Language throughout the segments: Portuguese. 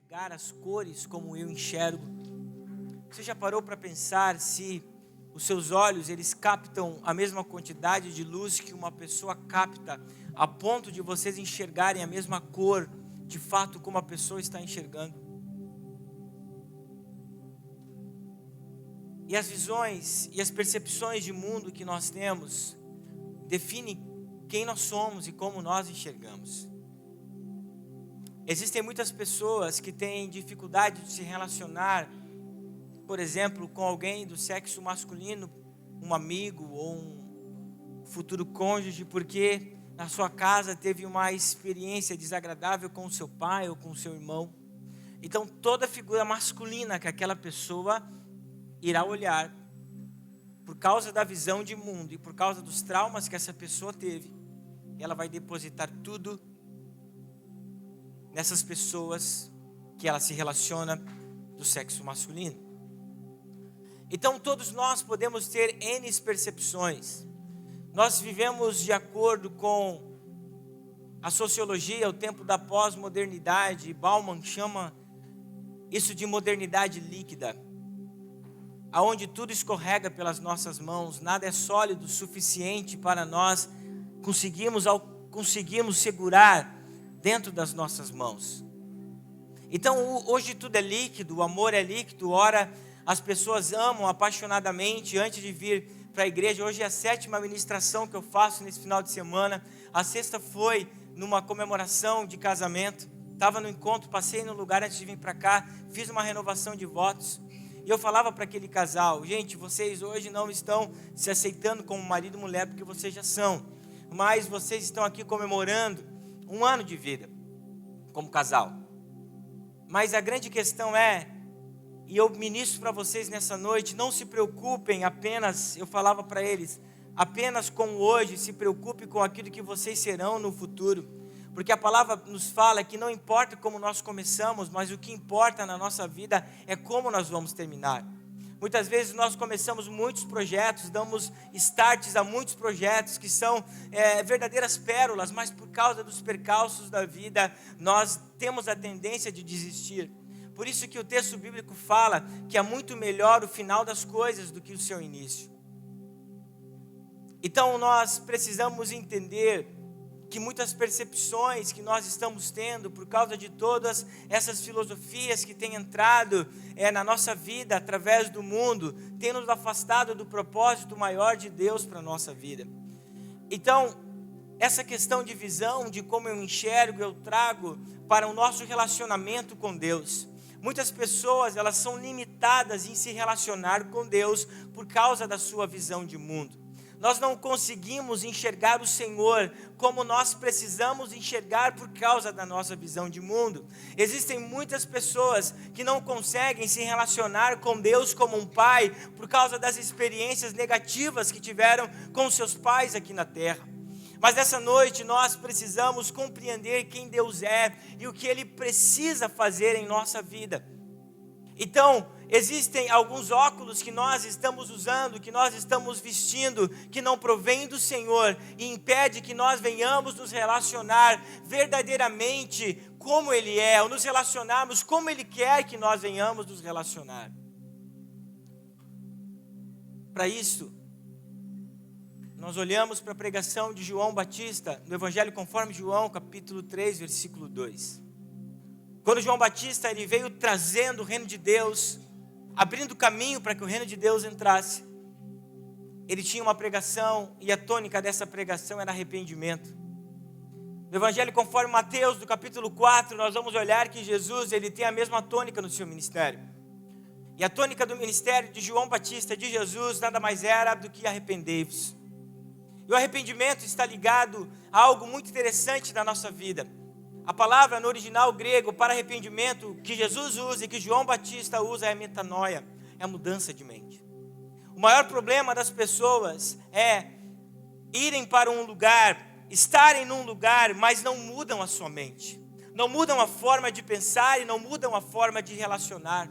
enxergar as cores como eu enxergo? Você já parou para pensar se os seus olhos, eles captam a mesma quantidade de luz que uma pessoa capta, a ponto de vocês enxergarem a mesma cor, de fato, como a pessoa está enxergando? E as visões e as percepções de mundo que nós temos definem quem nós somos e como nós enxergamos. Existem muitas pessoas que têm dificuldade de se relacionar, por exemplo, com alguém do sexo masculino, um amigo ou um futuro cônjuge, porque na sua casa teve uma experiência desagradável com o seu pai ou com o seu irmão. Então toda figura masculina que aquela pessoa irá olhar, por causa da visão de mundo e por causa dos traumas que essa pessoa teve, ela vai depositar tudo nessas pessoas que ela se relaciona do sexo masculino. Então todos nós podemos ter N percepções. Nós vivemos de acordo com a sociologia, o tempo da pós-modernidade. Bauman chama isso de modernidade líquida, aonde tudo escorrega pelas nossas mãos, nada é sólido o suficiente para nós conseguirmos segurar dentro das nossas mãos. Então hoje tudo é líquido, o amor é líquido. Ora, as pessoas amam apaixonadamente antes de vir para a igreja. Hoje é a 7ª ministração que eu faço nesse final de semana. A 6ª foi numa comemoração de casamento. Estava no encontro, passei no lugar antes de vir para cá, fiz uma renovação de votos. E eu falava para aquele casal: gente, vocês hoje não estão se aceitando como marido e mulher, porque vocês já são. Mas vocês estão aqui comemorando 1 ano de vida como casal. Mas a grande questão é, e eu ministro para vocês nessa noite, não se preocupem apenas, eu falava para eles, apenas com hoje, se preocupe com aquilo que vocês serão no futuro. Porque a palavra nos fala que não importa como nós começamos, mas o que importa na nossa vida é como nós vamos terminar. Muitas vezes nós começamos muitos projetos, damos starts a muitos projetos que são verdadeiras pérolas, mas por causa dos percalços da vida, nós temos a tendência de desistir. Por isso que o texto bíblico fala que é muito melhor o final das coisas do que o seu início. Então nós precisamos entender que muitas percepções que nós estamos tendo por causa de todas essas filosofias que têm entrado na nossa vida através do mundo, têm nos afastado do propósito maior de Deus para a nossa vida. Então, essa questão de visão, de como eu enxergo, eu trago para o nosso relacionamento com Deus. Muitas pessoas, elas são limitadas em se relacionar com Deus por causa da sua visão de mundo. Nós não conseguimos enxergar o Senhor como nós precisamos enxergar por causa da nossa visão de mundo. Existem muitas pessoas que não conseguem se relacionar com Deus como um pai por causa das experiências negativas que tiveram com seus pais aqui na terra. Mas essa noite nós precisamos compreender quem Deus é e o que Ele precisa fazer em nossa vida. Então, existem alguns óculos que nós estamos usando, que nós estamos vestindo, que não provém do Senhor e impede que nós venhamos nos relacionar verdadeiramente como Ele é, ou nos relacionarmos como Ele quer que nós venhamos nos relacionar. Para isso, nós olhamos para a pregação de João Batista, no Evangelho conforme João, capítulo 3, versículo 2. Quando João Batista ele veio trazendo o reino de Deus, abrindo caminho para que o reino de Deus entrasse, ele tinha uma pregação e a tônica dessa pregação era arrependimento. No Evangelho conforme Mateus, do capítulo 4, nós vamos olhar que Jesus ele tem a mesma tônica no seu ministério. E a tônica do ministério de João Batista, de Jesus, nada mais era do que arrependei-vos. E o arrependimento está ligado a algo muito interessante na nossa vida. A palavra no original grego para arrependimento que Jesus usa e que João Batista usa é metanoia, é a mudança de mente. O maior problema das pessoas é irem para um lugar, estarem num lugar, mas não mudam a sua mente. Não mudam a forma de pensar e não mudam a forma de relacionar.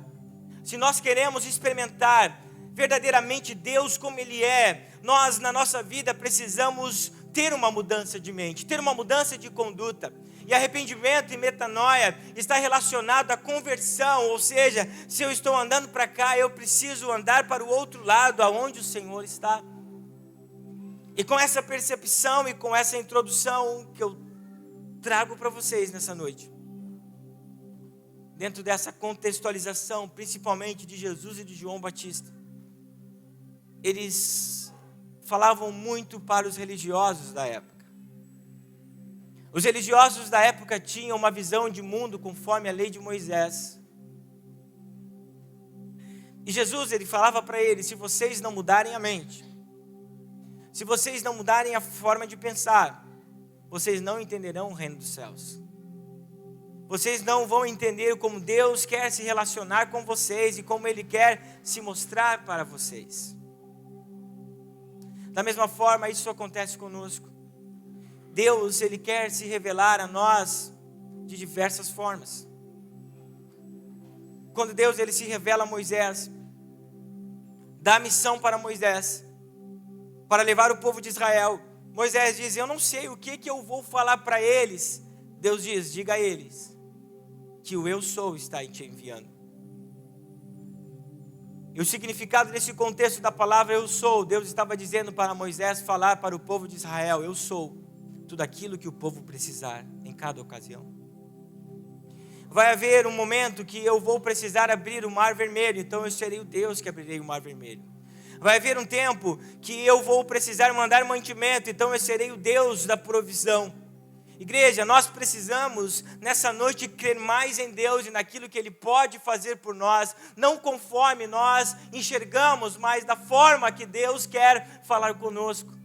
Se nós queremos experimentar verdadeiramente Deus como Ele é, nós na nossa vida precisamos ter uma mudança de mente, ter uma mudança de conduta. E arrependimento e metanoia está relacionado à conversão, ou seja, se eu estou andando para cá, eu preciso andar para o outro lado, aonde o Senhor está. E com essa percepção e com essa introdução que eu trago para vocês nessa noite, dentro dessa contextualização, principalmente de Jesus e de João Batista, eles falavam muito para os religiosos da época. Os religiosos da época tinham uma visão de mundo conforme a lei de Moisés. E Jesus, ele falava para eles: se vocês não mudarem a mente, se vocês não mudarem a forma de pensar, vocês não entenderão o reino dos céus. Vocês não vão entender como Deus quer se relacionar com vocês e como Ele quer se mostrar para vocês. Da mesma forma, isso acontece conosco. Deus, Ele quer se revelar a nós de diversas formas. Quando Deus, Ele se revela a Moisés, dá a missão para Moisés, para levar o povo de Israel. Moisés diz: eu não sei o que eu vou falar para eles. Deus diz: diga a eles que o eu sou está te enviando. E o significado desse contexto da palavra eu sou, Deus estava dizendo para Moisés falar para o povo de Israel: eu sou tudo aquilo que o povo precisar em cada ocasião. Vai haver um momento que eu vou precisar abrir o mar vermelho, então eu serei o Deus que abrirei o mar vermelho. Vai haver um tempo que eu vou precisar mandar mantimento, então eu serei o Deus da provisão. Igreja, nós precisamos nessa noite crer mais em Deus e naquilo que Ele pode fazer por nós, não conforme nós enxergamos, mas da forma que Deus quer falar conosco.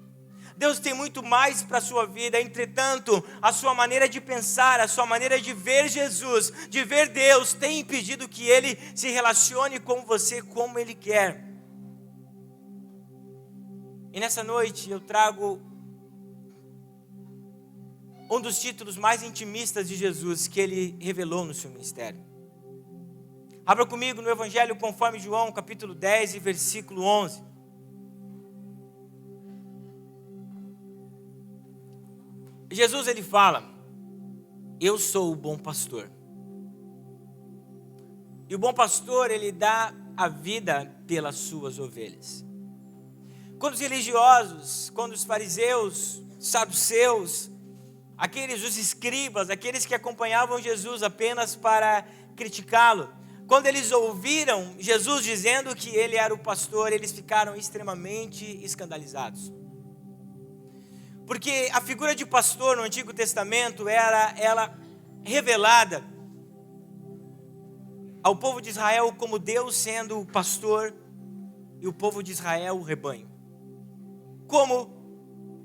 Deus tem muito mais para a sua vida, entretanto, a sua maneira de pensar, a sua maneira de ver Jesus, de ver Deus, tem impedido que Ele se relacione com você como Ele quer. E nessa noite eu trago um dos títulos mais intimistas de Jesus que Ele revelou no seu ministério. Abra comigo no Evangelho conforme João, capítulo 10 e versículo 11. Jesus, Ele fala: eu sou o bom pastor. E o bom pastor, ele dá a vida pelas suas ovelhas. Quando os religiosos, quando os fariseus, saduceus, os escribas, aqueles que acompanhavam Jesus apenas para criticá-lo, quando eles ouviram Jesus dizendo que ele era o pastor, eles ficaram extremamente escandalizados. Porque a figura de pastor no Antigo Testamento era ela revelada ao povo de Israel como Deus sendo o pastor e o povo de Israel o rebanho. Como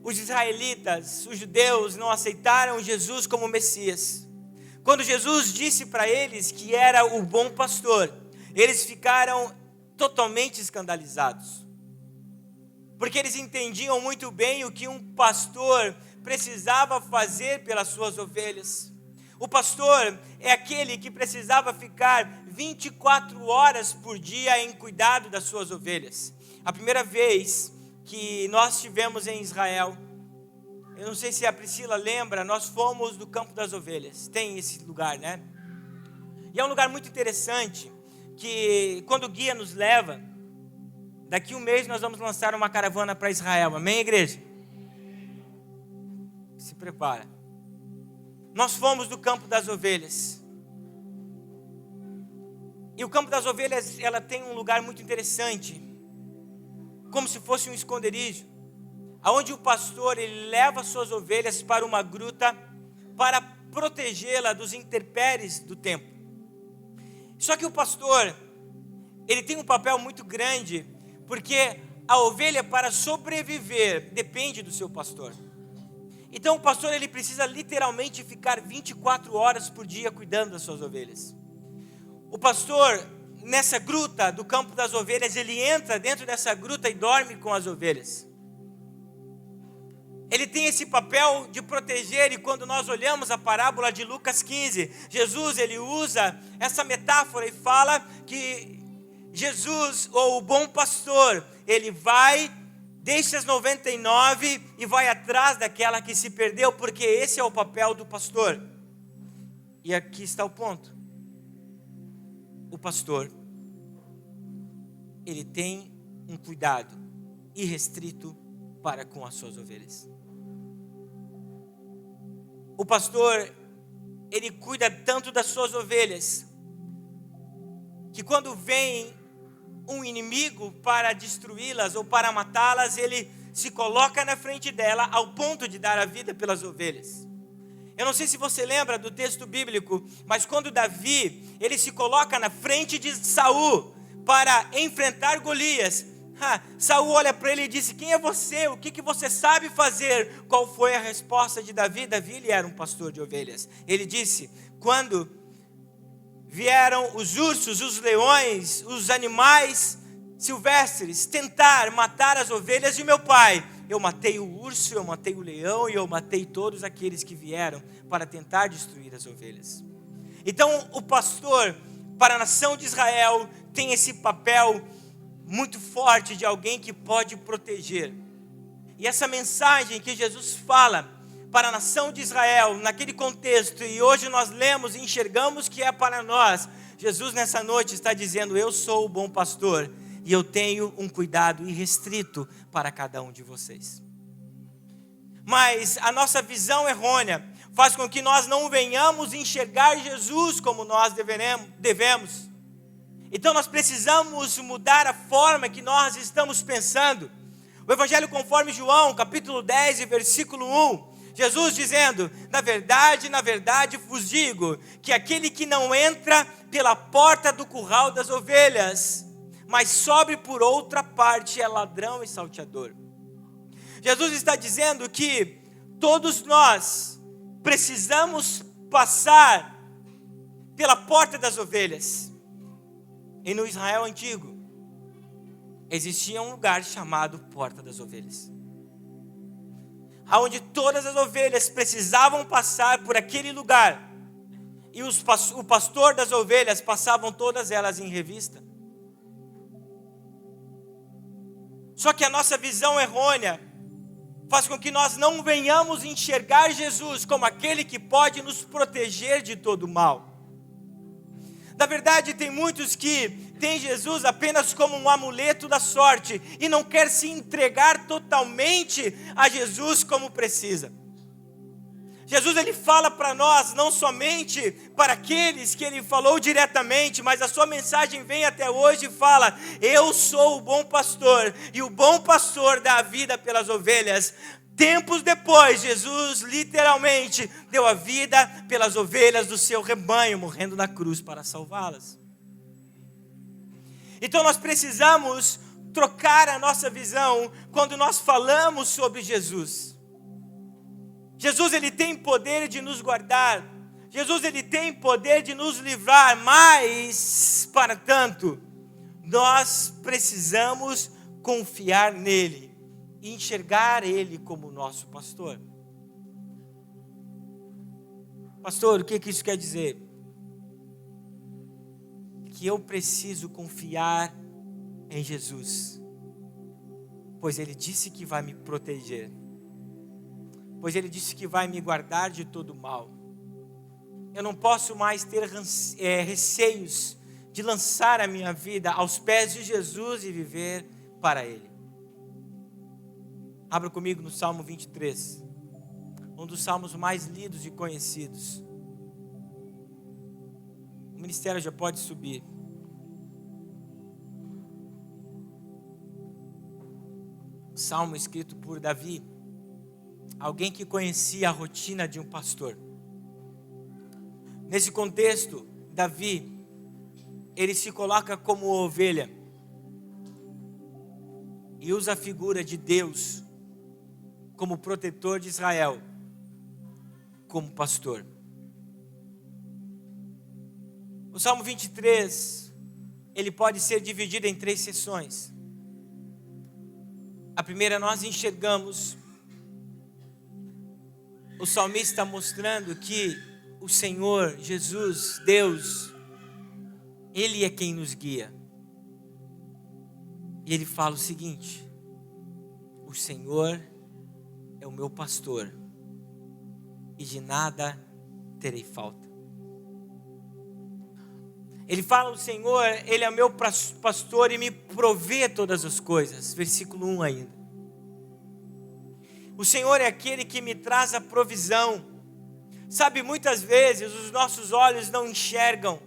os israelitas, os judeus não aceitaram Jesus como Messias. Quando Jesus disse para eles que era o bom pastor, eles ficaram totalmente escandalizados. Porque eles entendiam muito bem o que um pastor precisava fazer pelas suas ovelhas. O pastor é aquele que precisava ficar 24 horas por dia em cuidado das suas ovelhas. A primeira vez que nós estivemos em Israel, eu não sei se a Priscila lembra, nós fomos do Campo das Ovelhas. Tem esse lugar, né? E é um lugar muito interessante, que quando o guia nos leva, daqui um mês nós vamos lançar uma caravana para Israel. Amém, igreja? Se prepara. Nós fomos do Campo das Ovelhas. E o Campo das Ovelhas, ela tem um lugar muito interessante, como se fosse um esconderijo, aonde o pastor ele leva suas ovelhas para uma gruta para protegê-la dos intempéries do tempo. Só que o pastor, ele tem um papel muito grande, porque a ovelha, para sobreviver, depende do seu pastor. Então o pastor, ele precisa literalmente ficar 24 horas por dia cuidando das suas ovelhas. O pastor, nessa gruta do Campo das Ovelhas, ele entra dentro dessa gruta e dorme com as ovelhas. Ele tem esse papel de proteger, e quando nós olhamos a parábola de Lucas 15, Jesus, ele usa essa metáfora e fala que Jesus, ou o bom pastor, ele vai Deixa as 99 e vai atrás daquela que se perdeu, porque esse é o papel do pastor. E aqui está o ponto. O pastor, ele tem um cuidado irrestrito para com as suas ovelhas. O pastor, ele cuida tanto das suas ovelhas, que quando vem um inimigo para destruí-las ou para matá-las, ele se coloca na frente dela ao ponto de dar a vida pelas ovelhas. Eu não sei se você lembra do texto bíblico, mas quando Davi, ele se coloca na frente de Saul para enfrentar Golias, Saul olha para ele e disse: quem é você? O que você sabe fazer? Qual foi a resposta de Davi? Davi, ele era um pastor de ovelhas. Ele disse: quando vieram os ursos, os leões, os animais silvestres tentar matar as ovelhas de meu pai, eu matei o urso, eu matei o leão e eu matei todos aqueles que vieram para tentar destruir as ovelhas. Então o pastor para a nação de Israel tem esse papel muito forte de alguém que pode proteger. E essa mensagem que Jesus fala para a nação de Israel, naquele contexto, e hoje nós lemos e enxergamos que é para nós. Jesus nessa noite está dizendo: eu sou o bom pastor e eu tenho um cuidado irrestrito para cada um de vocês. Mas a nossa visão errônea faz com que nós não venhamos enxergar Jesus como nós devemos. Então nós precisamos mudar a forma que nós estamos pensando. O Evangelho conforme João, capítulo 10 e versículo 1, Jesus dizendo: na verdade vos digo, que aquele que não entra pela porta do curral das ovelhas, mas sobe por outra parte, é ladrão e salteador. Jesus está dizendo que todos nós precisamos passar pela porta das ovelhas. E no Israel antigo, existia um lugar chamado Porta das Ovelhas, onde todas as ovelhas precisavam passar por aquele lugar, e o pastor das ovelhas passavam todas elas em revista. Só que a nossa visão errônea faz com que nós não venhamos enxergar Jesus como aquele que pode nos proteger de todo mal. Na verdade, tem muitos que têm Jesus apenas como um amuleto da sorte e não quer se entregar totalmente a Jesus como precisa. Jesus, ele fala para nós, não somente para aqueles que ele falou diretamente, mas a sua mensagem vem até hoje e fala: eu sou o bom pastor, e o bom pastor dá a vida pelas ovelhas. Tempos depois, Jesus literalmente deu a vida pelas ovelhas do seu rebanho, morrendo na cruz para salvá-las. Então nós precisamos trocar a nossa visão quando nós falamos sobre Jesus. Jesus, ele tem poder de nos guardar. Jesus, ele tem poder de nos livrar, mas, para tanto, nós precisamos confiar nele e enxergar ele como nosso pastor. Pastor, o que isso quer dizer? Que eu preciso confiar em Jesus, pois ele disse que vai me proteger, pois ele disse que vai me guardar de todo mal. Eu não posso mais ter receios de lançar a minha vida aos pés de Jesus e viver para ele. Abra comigo no Salmo 23, um dos salmos mais lidos e conhecidos. O ministério já pode subir. Salmo escrito por Davi, alguém que conhecia a rotina de um pastor. Nesse contexto, Davi, ele se coloca como ovelha e usa a figura de Deus como protetor de Israel, como pastor. O Salmo 23, ele pode ser dividido em 3 seções. A primeira, nós enxergamos o salmista mostrando que o Senhor, Jesus, Deus, ele é quem nos guia. E ele fala o seguinte: o Senhor é o meu pastor e de nada terei falta. Ele fala, o Senhor, Ele é o meu pastor e me provê todas as coisas. Versículo 1 ainda. O Senhor é aquele que me traz a provisão. Sabe, muitas vezes os nossos olhos não enxergam,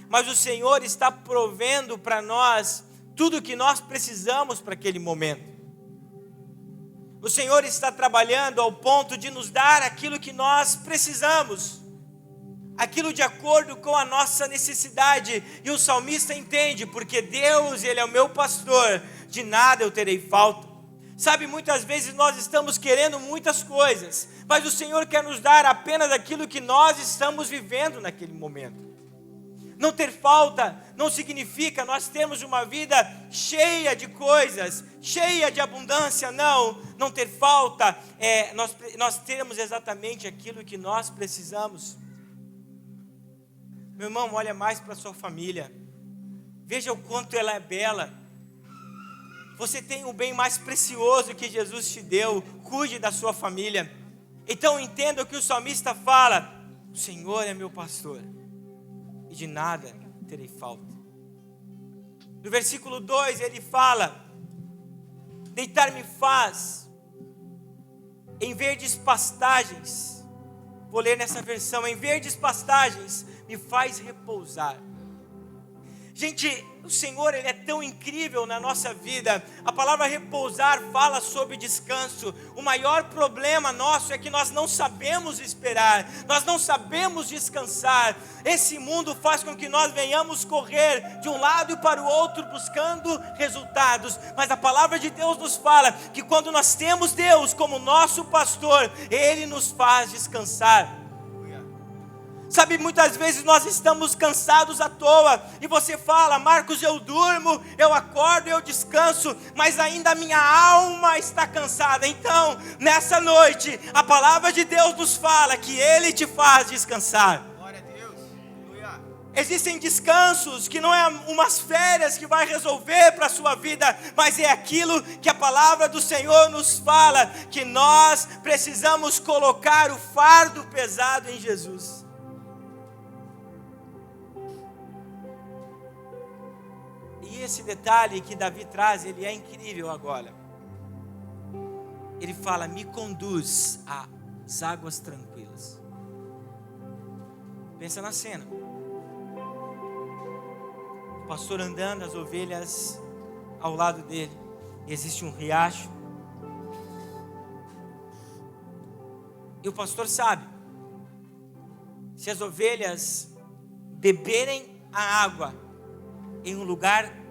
mas o Senhor está provendo para nós tudo o que nós precisamos para aquele momento. O Senhor está trabalhando ao ponto de nos dar aquilo que nós precisamos, aquilo de acordo com a nossa necessidade. E o salmista entende, porque Deus, Ele é o meu pastor, de nada eu terei falta. Sabe, muitas vezes nós estamos querendo muitas coisas, mas o Senhor quer nos dar apenas aquilo que nós estamos vivendo naquele momento. Não ter falta não significa nós termos uma vida cheia de coisas, cheia de abundância. Não ter falta é nós termos exatamente aquilo que nós precisamos. Meu irmão, olha mais para a sua família, veja o quanto ela é bela. Você tem o bem mais precioso que Jesus te deu. Cuide da sua família. Então entenda o que o salmista fala: o Senhor é meu pastor e de nada terei falta. No versículo 2 ele fala: deitar-me faz em verdes pastagens. Vou ler nessa versão: em verdes pastagens me faz repousar. Gente, o Senhor, Ele é tão incrível na nossa vida. A palavra repousar fala sobre descanso. O maior problema nosso é que nós não sabemos esperar, nós não sabemos descansar. Esse mundo faz com que nós venhamos correr de um lado para o outro buscando resultados, mas a palavra de Deus nos fala que quando nós temos Deus como nosso pastor, Ele nos faz descansar. Sabe, muitas vezes nós estamos cansados à toa, e você fala: Marcos, eu durmo, eu acordo, eu descanso, mas ainda a minha alma está cansada. Então, nessa noite, a palavra de Deus nos fala que Ele te faz descansar. Glória a Deus. Aleluia. Existem descansos que não é umas férias que vai resolver para a sua vida, mas é aquilo que a palavra do Senhor nos fala, que nós precisamos colocar o fardo pesado em Jesus. E esse detalhe que Davi traz, ele é incrível agora. Ele fala: me conduz às águas tranquilas. Pensa na cena. O pastor andando, as ovelhas ao lado dele. Existe um riacho. E o pastor sabe, se as ovelhas beberem a água em um lugar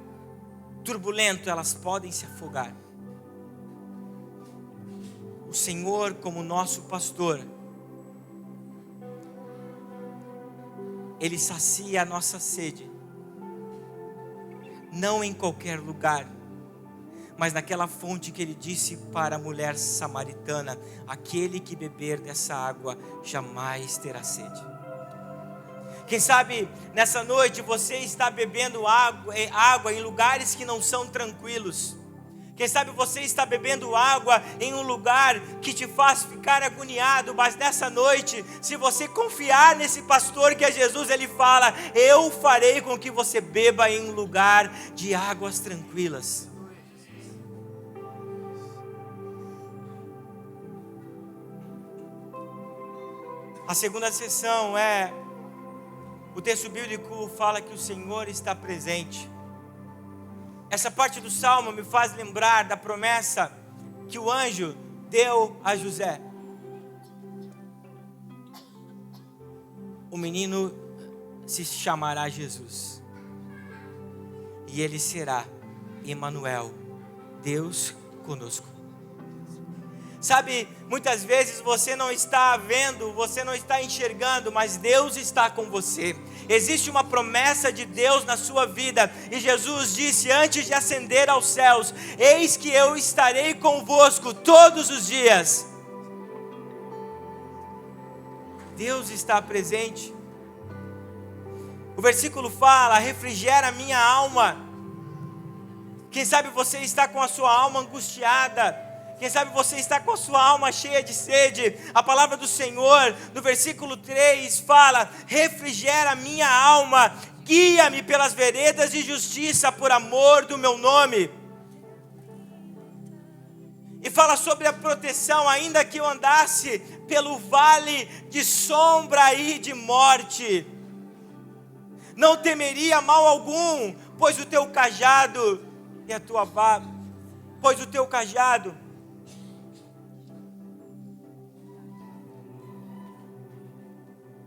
turbulento, elas podem se afogar. O Senhor, como nosso pastor, Ele sacia a nossa sede, não em qualquer lugar, mas naquela fonte que Ele disse para a mulher samaritana: aquele que beber dessa água jamais terá sede. Quem sabe nessa noite você está bebendo água em lugares que não são tranquilos. Quem sabe você está bebendo água em um lugar que te faz ficar agoniado. Mas nessa noite, se você confiar nesse pastor que é Jesus, Ele fala: eu farei com que você beba em um lugar de águas tranquilas. A segunda sessão é: o texto bíblico fala que o Senhor está presente. Essa parte do Salmo me faz lembrar da promessa que o anjo deu a José. O menino se chamará Jesus, e ele será Emanuel, Deus conosco. Sabe, muitas vezes você não está vendo, você não está enxergando, mas Deus está com você. Existe uma promessa de Deus na sua vida, e Jesus disse antes de ascender aos céus: eis que eu estarei convosco todos os dias. Deus está presente. O versículo fala: refrigera a minha alma. Quem sabe você está com a sua alma angustiada. Quem sabe você está com a sua alma cheia de sede. A palavra do Senhor, no versículo 3, fala: refrigera minha alma, guia-me pelas veredas de justiça por amor do meu nome. E fala sobre a proteção: ainda que eu andasse pelo vale de sombra e de morte, não temeria mal algum, pois o teu cajado e a tua vara,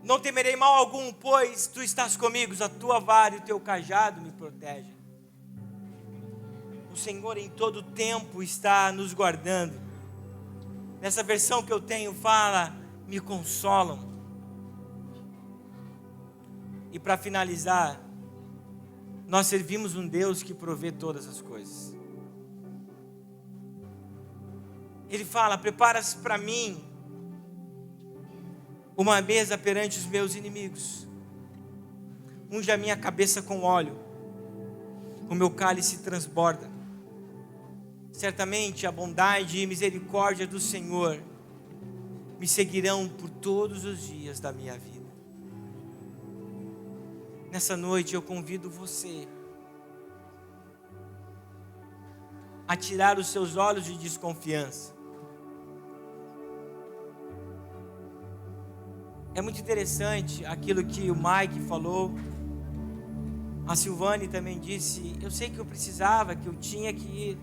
não temerei mal algum, pois tu estás comigo, a tua vara e o teu cajado me protegem. O Senhor em todo tempo está nos guardando. Nessa versão que eu tenho fala: me consolam. E para finalizar, nós servimos um Deus que provê todas as coisas. Ele fala: prepara-se para mim uma mesa perante os meus inimigos. Unge a minha cabeça com óleo, o meu cálice transborda. Certamente a bondade e misericórdia do Senhor me seguirão por todos os dias da minha vida. Nessa noite eu convido você a tirar os seus olhos de desconfiança. É muito interessante aquilo que o Mike falou. A Silvane também disse: eu sei que eu precisava, que eu tinha que ir,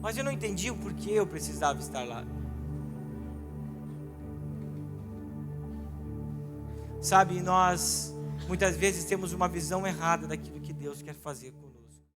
mas eu não entendi o porquê eu precisava estar lá. Sabe, nós muitas vezes temos uma visão errada daquilo que Deus quer fazer conosco.